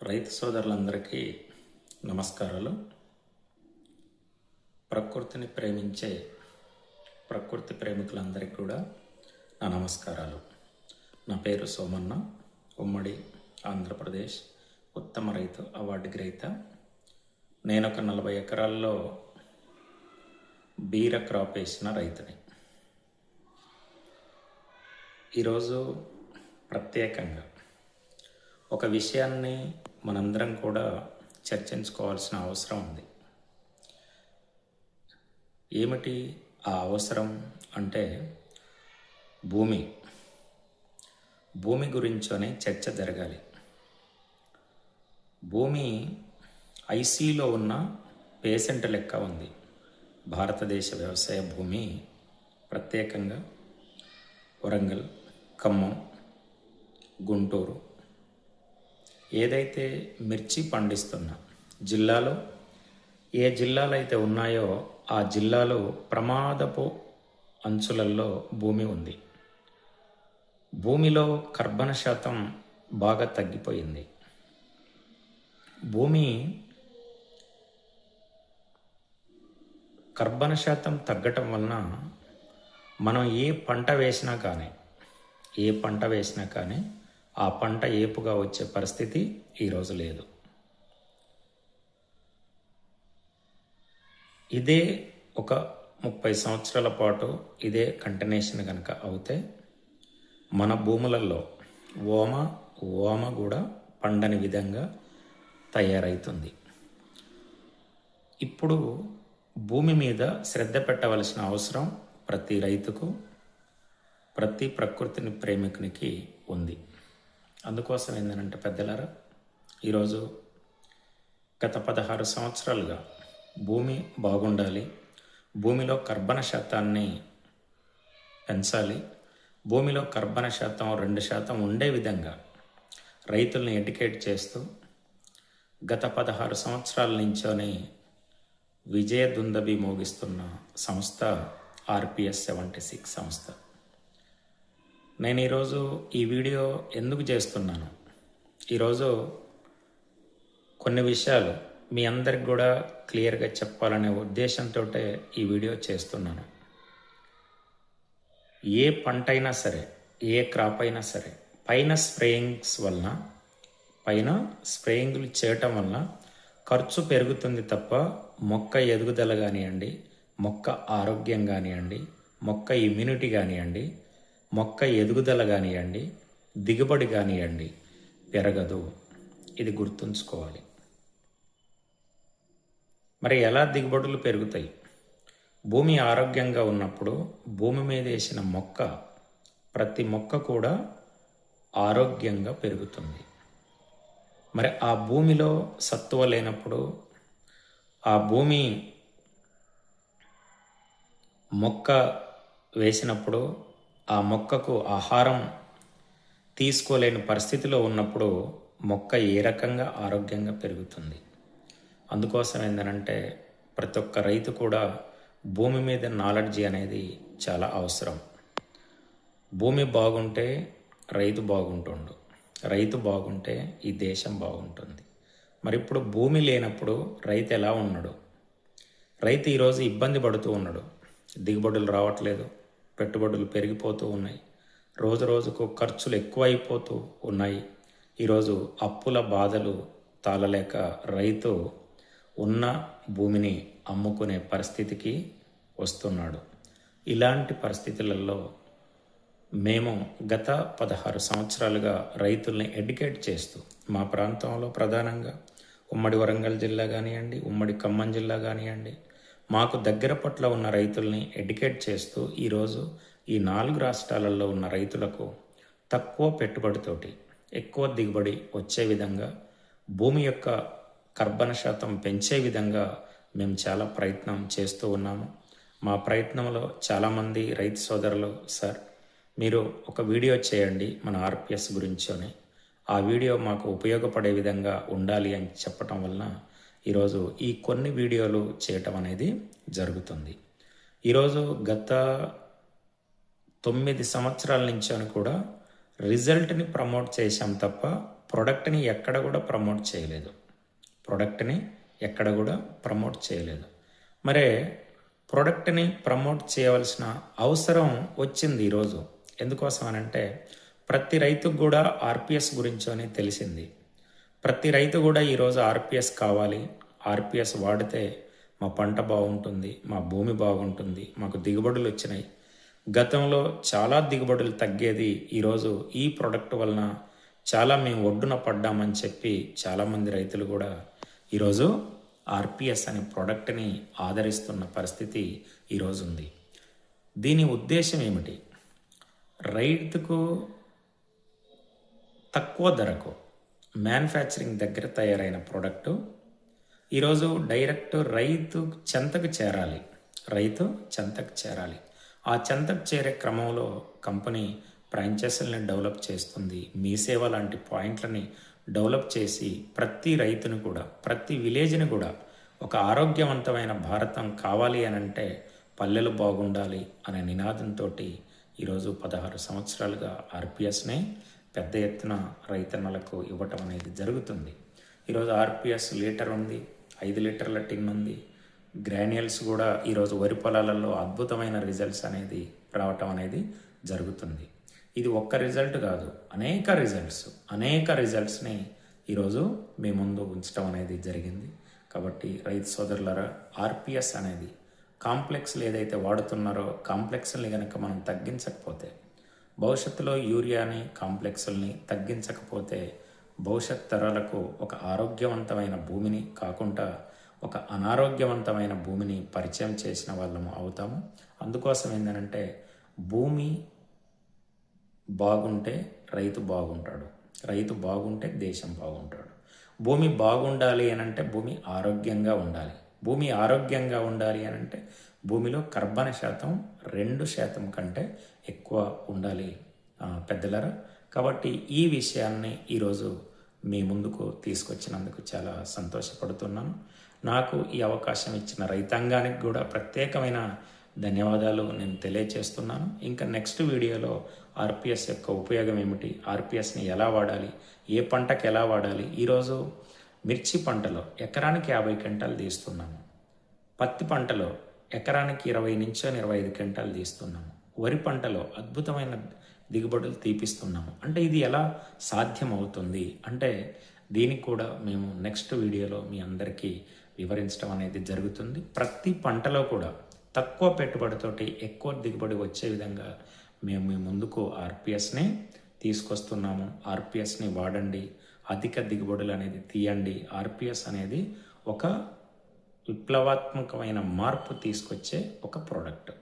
రైతు సోదరులందరికీ నమస్కారాలు. ప్రకృతిని ప్రేమించే ప్రకృతి ప్రేమికులందరికీ కూడా నా నమస్కారాలు. నా పేరు సోమన్న, ఉమ్మడి ఆంధ్రప్రదేశ్ ఉత్తమ రైతు అవార్డు గ్రహీత. నేను ఒక 40 ఎకరాల్లో బీర క్రాప్ వేసిన రైతుని. ఈరోజు ప్రత్యేకంగా ఒక విషయాన్ని మనందరం కూడా చర్చించుకోవాల్సిన అవసరం ఉంది. ఏమిటి ఆ అవసరం అంటే భూమి గురించోనే చర్చ జరగాలి. భూమి ఐసీలో ఉన్న పేషెంట్ లెక్క ఉంది. భారతదేశ వ్యవసాయ భూమి ప్రత్యేకంగా వరంగల్, ఖమ్మం, గుంటూరు ఏదైతే మిర్చి పండిస్తున్న జిల్లాలో ఏ జిల్లాలు అయితే ఉన్నాయో ఆ జిల్లాలో ప్రమాదపు అంచులలో భూమి ఉంది. భూమిలో కర్బన శాతం బాగా తగ్గిపోయింది. భూమి కర్బన శాతం తగ్గటం వలన మనం ఏ పంట వేసినా కానీ ఆ పంట ఏపుగా వచ్చే పరిస్థితి ఈరోజు లేదు. ఇదే ఒక 30 సంవత్సరాల పాటు ఇదే కంటిన్యూషన్ కనుక అవుతే మన భూములలో ఓమ కూడా పండని విధంగా తయారవుతుంది. ఇప్పుడు భూమి మీద శ్రద్ధ పెట్టవలసిన అవసరం ప్రతి రైతుకు, ప్రతి ప్రకృతిని ప్రేమికునికి ఉంది. అందుకోసం ఏంటంటే పెద్దలారా, ఈరోజు గత 16 సంవత్సరాలుగా భూమి బాగుండాలి, భూమిలో కర్బన శాతాన్ని పెంచాలి, భూమిలో కర్బన శాతం 2% ఉండే విధంగా రైతుల్ని ఎడ్యుకేట్ చేస్తూ గత 16 సంవత్సరాల నుంచోనే విజయ దుందబి మోగిస్తున్న సంస్థ RPS 76 సంస్థ. నేను ఈరోజు ఈ వీడియో ఎందుకు చేస్తున్నాను, ఈరోజు కొన్ని విషయాలు మీ అందరికి కూడా క్లియర్గా చెప్పాలనే ఉద్దేశంతో ఈ వీడియో చేస్తున్నాను. ఏ పంట అయినా సరే, ఏ క్రాప్ అయినా సరే, పైన స్ప్రేయింగ్లు చేయటం వలన ఖర్చు పెరుగుతుంది తప్ప మొక్క ఎదుగుదల కానివ్వండి, మొక్క ఆరోగ్యం కానివ్వండి, మొక్క ఇమ్యూనిటీ కానివ్వండి, మొక్క ఎదుగుదల కానివ్వండి, దిగుబడి కానివ్వండి పెరగదు. ఇది గుర్తుంచుకోవాలి. మరి ఎలా దిగుబడులు పెరుగుతాయి? భూమి ఆరోగ్యంగా ఉన్నప్పుడు భూమి మీద వేసిన ప్రతి మొక్క కూడా ఆరోగ్యంగా పెరుగుతుంది. మరి ఆ భూమిలో సత్తువ లేనప్పుడు, ఆ భూమి మొక్క వేసినప్పుడు ఆ మొక్కకు ఆహారం తీసుకోలేని పరిస్థితిలో ఉన్నప్పుడు మొక్క ఏ రకంగా ఆరోగ్యంగా పెరుగుతుంది? అందుకోసం ఏంటంటే ప్రతి ఒక్క రైతు కూడా భూమి మీద నాలెడ్జి అనేది చాలా అవసరం. భూమి బాగుంటే రైతు బాగుంటుండు, రైతు బాగుంటే ఈ దేశం బాగుంటుంది. మరి ఇప్పుడు భూమి లేనప్పుడు రైతు ఎలా ఉన్నాడు? రైతు ఈరోజు ఇబ్బంది పడుతూ ఉన్నాడు. దిగుబడులు రావట్లేదు, పెట్టుబడులు పెరిగిపోతూ ఉన్నాయి, రోజు రోజుకు ఖర్చులు ఎక్కువైపోతూ ఉన్నాయి. ఈరోజు అప్పుల బాధలు తాళలేక రైతు ఉన్న భూమిని అమ్ముకునే పరిస్థితికి వస్తున్నాడు. ఇలాంటి పరిస్థితులలో మేము గత 16 సంవత్సరాలుగా రైతుల్ని ఎడ్యుకేట్ చేస్తూ మా ప్రాంతంలో ప్రధానంగా ఉమ్మడి వరంగల్ జిల్లా కానివ్వండి, ఉమ్మడి ఖమ్మం జిల్లా కానివ్వండి, మాకు దగ్గర పట్ల ఉన్న రైతుల్ని ఎడ్యుకేట్ చేస్తూ ఈరోజు ఈ 4 రాష్ట్రాలలో ఉన్న రైతులకు తక్కువ పెట్టుబడితోటి ఎక్కువ దిగుబడి వచ్చే విధంగా, భూమి యొక్క కర్బన శాతం పెంచే విధంగా మేము చాలా ప్రయత్నం చేస్తూ ఉన్నాము. మా ప్రయత్నంలో చాలామంది రైతు సోదరులు, సార్ మీరు ఒక వీడియో చేయండి మన RPS గురించి అని, ఆ వీడియో మాకు ఉపయోగపడే విధంగా ఉండాలి అని చెప్పటం వలన ఈరోజు ఈ కొన్ని వీడియోలు చేయటం అనేది జరుగుతుంది. ఈరోజు గత 9 సంవత్సరాల నుంచి కూడా రిజల్ట్ని ప్రమోట్ చేశాం తప్ప ప్రోడక్ట్ని ఎక్కడ కూడా ప్రమోట్ చేయలేదు. ప్రోడక్ట్ని ఎక్కడ కూడా ప్రమోట్ చేయలేదు. మరే ప్రోడక్ట్ని ప్రమోట్ చేయవలసిన అవసరం వచ్చింది ఈరోజు. ఎందుకోసం అనంటే ప్రతి రైతుకు కూడా ఆర్పిఎస్ గురించోని తెలిసింది. ప్రతి రైతు కూడా ఈరోజు ఆర్పిఎస్ కావాలి, ఆర్పిఎస్ వాడితే మా పంట బాగుంటుంది, మా భూమి బాగుంటుంది, మాకు దిగుబడులు వచ్చినాయి. గతంలో చాలా దిగుబడులు తగ్గేది, ఈరోజు ఈ ప్రోడక్ట్ వలన చాలా మేము ఒడ్డున పడ్డామని చెప్పి చాలామంది రైతులు కూడా ఈరోజు ఆర్పిఎస్ అనే ప్రోడక్ట్ని ఆదరిస్తున్న పరిస్థితి ఈరోజు ఉంది. దీని ఉద్దేశం ఏమిటి? రైతుకు తక్కువ ధరకు మ్యానుఫ్యాక్చరింగ్ దగ్గర తయారైన ప్రోడక్టు ఈరోజు డైరెక్ట్ రైతు చెంతకు చేరాలి. రైతు చెంతకు చేరాలి. ఆ చెంతకు చేరే క్రమంలో కంపెనీ ఫ్రాంచైజీలను డెవలప్ చేస్తుంది. మీ సేవ లాంటి పాయింట్లని డెవలప్ చేసి ప్రతి రైతును కూడా, ప్రతి విలేజ్ని కూడా ఒక ఆరోగ్యవంతమైన భారతం కావాలి అనంటే పల్లెలు బాగుండాలి అనే నినాదంతో ఈరోజు 16 సంవత్సరాలుగా ఆర్పిఎస్నే పెద్ద ఎత్తున రైతన్నలకు ఇవ్వటం అనేది జరుగుతుంది. ఈరోజు ఆర్పిఎస్ లీటర్ ఉంది, 5 లీటర్ల టిన్ ఉంది. గ్రాన్యుల్స్ కూడా ఈరోజు వరి పొలాలలో అద్భుతమైన రిజల్ట్స్ అనేది రావటం అనేది జరుగుతుంది. ఇది ఒక్క రిజల్ట్ కాదు, అనేక రిజల్ట్స్ని ఈరోజు మీ ముందు ఉంచడం అనేది జరిగింది. కాబట్టి రైతు సోదరులారా, ఆర్పిఎస్ అనేది కాంప్లెక్స్లు ఏదైతే వాడుతున్నారో కాంప్లెక్స్ని కనుక మనం తగ్గించకపోతే, భవిష్యత్తులో యూరియాని కాంప్లెక్స్ని తగ్గించకపోతే భవిష్యత్ తరాలకు ఒక ఆరోగ్యవంతమైన భూమిని కాకుండా ఒక అనారోగ్యవంతమైన భూమిని పరిచయం చేసిన వాళ్ళము అవుతాము. అందుకోసం ఏంటంటే భూమి బాగుంటే రైతు బాగుంటాడు, రైతు బాగుంటే దేశం బాగుంటాడు. భూమి బాగుండాలి అనంటే భూమి ఆరోగ్యంగా ఉండాలి. భూమి ఆరోగ్యంగా ఉండాలి అనంటే భూమిలో కర్బన శాతం 2% కంటే ఎక్కువ ఉండాలి పెద్దలరా. కాబట్టి ఈ విషయాన్ని ఈరోజు మీ ముందుకు తీసుకొచ్చినందుకు చాలా సంతోషపడుతున్నాను. నాకు ఈ అవకాశం ఇచ్చిన రైతాంగానికి కూడా ప్రత్యేకమైన ధన్యవాదాలు నేను తెలియచేస్తున్నాను. ఇంకా నెక్స్ట్ వీడియోలో ఆర్పిఎస్ యొక్క ఉపయోగం ఏమిటి, ఆర్పిఎస్ని ఎలా వాడాలి, ఏ పంటకు ఎలా వాడాలి. ఈరోజు మిర్చి పంటలో ఎకరానికి 50 క్వింటాలు తీస్తున్నాము. పత్తి పంటలో ఎకరానికి 20 నుంచి 25 క్వింటాలు తీస్తున్నాము. వరి పంటలో అద్భుతమైన దిగుబడులు తీపిస్తున్నాము. అంటే ఇది ఎలా సాధ్యమవుతుంది అంటే దీనికి కూడా మేము నెక్స్ట్ వీడియోలో మీ అందరికీ వివరించడం అనేది జరుగుతుంది. ప్రతి పంటలో కూడా తక్కువ పెట్టుబడితోటి ఎక్కువ దిగుబడి వచ్చే విధంగా మేము మీ ముందుకు ఆర్పిఎస్ని తీసుకొస్తున్నాము. ఆర్పిఎస్ని వాడండి, అధిక దిగుబడులు అనేది తీయండి. ఆర్పిఎస్ అనేది ఒక విప్లవాత్మకమైన మార్పు తీసుకొచ్చే ఒక ప్రోడక్ట్.